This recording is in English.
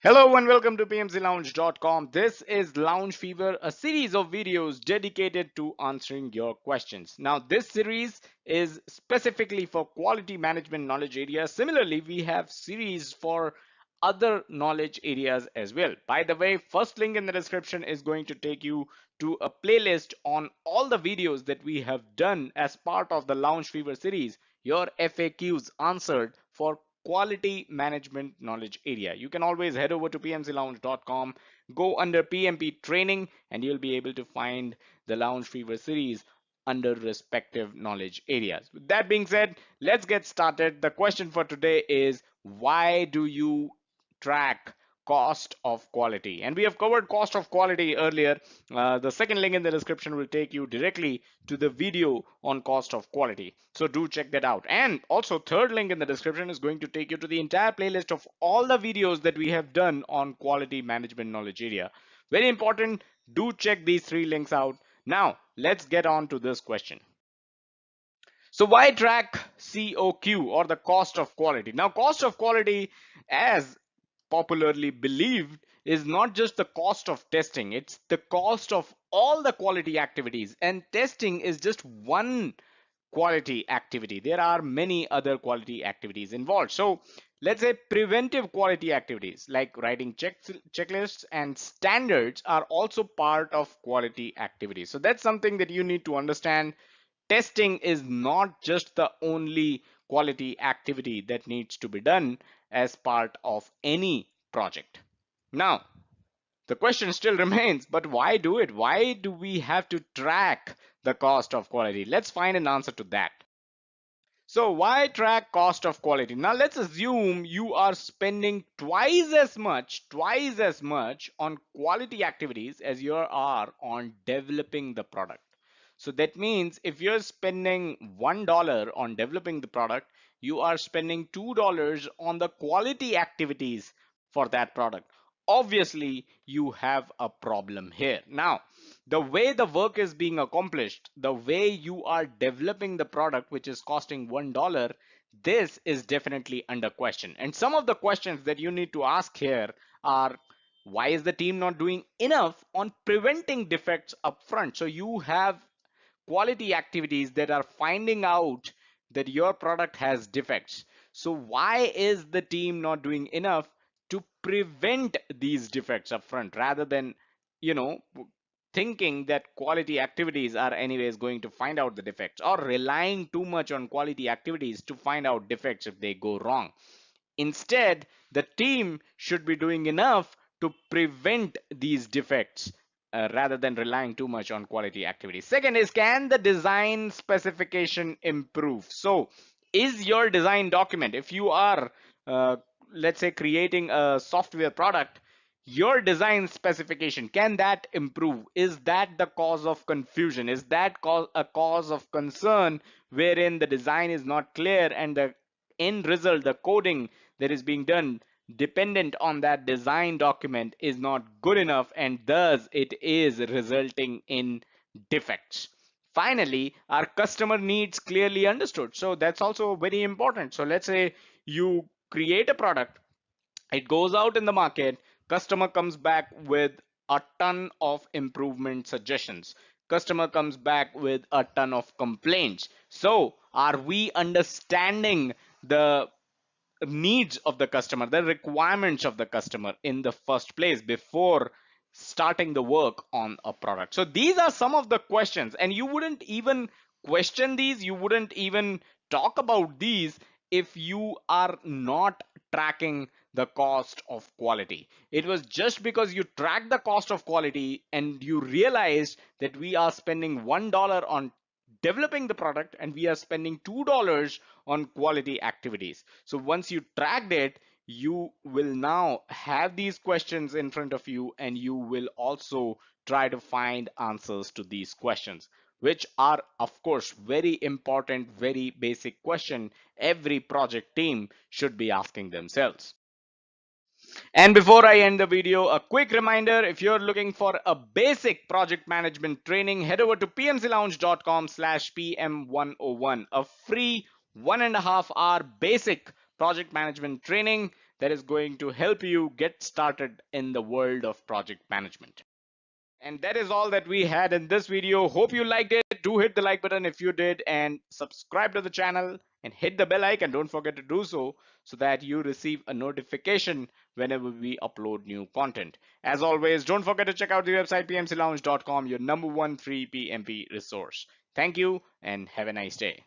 Hello and welcome to pmclounge.com. This is Lounge Fever, a series of videos dedicated to answering your questions. Now, this series is specifically for quality management knowledge areas. Similarly, we have series for other knowledge areas as well. By the way, first link in the description is going to take you to a playlist on all the videos that we have done as part of the Lounge Fever series, your FAQs answered for quality management knowledge area. You can always head over to pmclounge.com, go under PMP training, and you'll be able to find the Lounge Fever series under respective knowledge areas. With that being said, let's get started. The question for today is, why do you track cost of quality? And we have covered cost of quality earlier. The second link in the description will take you directly to the video on cost of quality, so do check that out. And also, third link in the description is going to take you to the entire playlist of all the videos that we have done on quality management knowledge area. Very important, do check these three links out. Now let's get on to this question. So why track COQ, or the cost of quality? Now, cost of quality, as popularly believed, is not just the cost of testing, it's the cost of all the quality activities, and testing is just one quality activity. There are many other quality activities involved. So let's say preventive quality activities like writing checklists and standards are also part of quality activities. So that's something that you need to understand. Testing is not just the only quality activity that needs to be done as part of any project. Now, the question still remains, but why do it? Why do we have to track the cost of quality? Let's find an answer to that. So why track cost of quality? Now let's assume you are spending twice as much on quality activities as you are on developing the product. So that means if you're spending $1 on developing the product, you are spending $2 on the quality activities for that product. Obviously, you have a problem here. Now, the way the work is being accomplished, the way you are developing the product, which is costing $1, this is definitely under question. And some of the questions that you need to ask here are, why is the team not doing enough on preventing defects upfront? So you have quality activities that are finding out that your product has defects. So why is the team not doing enough to prevent these defects upfront, rather than, you know, thinking that quality activities are anyways going to find out the defects, or relying too much on quality activities to find out defects if they go wrong? Instead, the team should be doing enough to prevent these defects, rather than relying too much on quality activities. Second is, can the design specification improve? So is your design document, if you are, uh, let's say, creating a software product, your design specification, can that improve? Is that the cause of confusion? Is that a cause of concern, wherein the design is not clear and the end result, the coding that is being done dependent on that design document, is not good enough, and thus it is resulting in defects? Finally, are customer needs clearly understood? So that's also very important. So let's say you create a product, it goes out in the market, customer comes back with a ton of improvement suggestions, customer comes back with a ton of complaints. So are we understanding the needs of the customer, the requirements of the customer in the first place before starting the work on a product? So these are some of the questions, and you wouldn't even question these, you wouldn't even talk about these if you are not tracking the cost of quality. It was just because you track the cost of quality and you realized that we are spending $1 on developing the product and we are spending $2 on quality activities. So once you tracked it, you will now have these questions in front of you, and you will also try to find answers to these questions, which are of course very important, very basic question every project team should be asking themselves. And before I end the video, a quick reminder, if you're looking for a basic project management training, head over to pmclounge.com/pm101, a free 1.5 hour basic project management training that is going to help you get started in the world of project management. And that is all that we had in this video. Hope you liked it. Do hit the like button if you did, and subscribe to the channel and hit the bell icon. Don't forget to do so that you receive a notification whenever we upload new content. As always, don't forget to check out the website pmclounge.com, your number one free PMP resource. Thank you and have a nice day.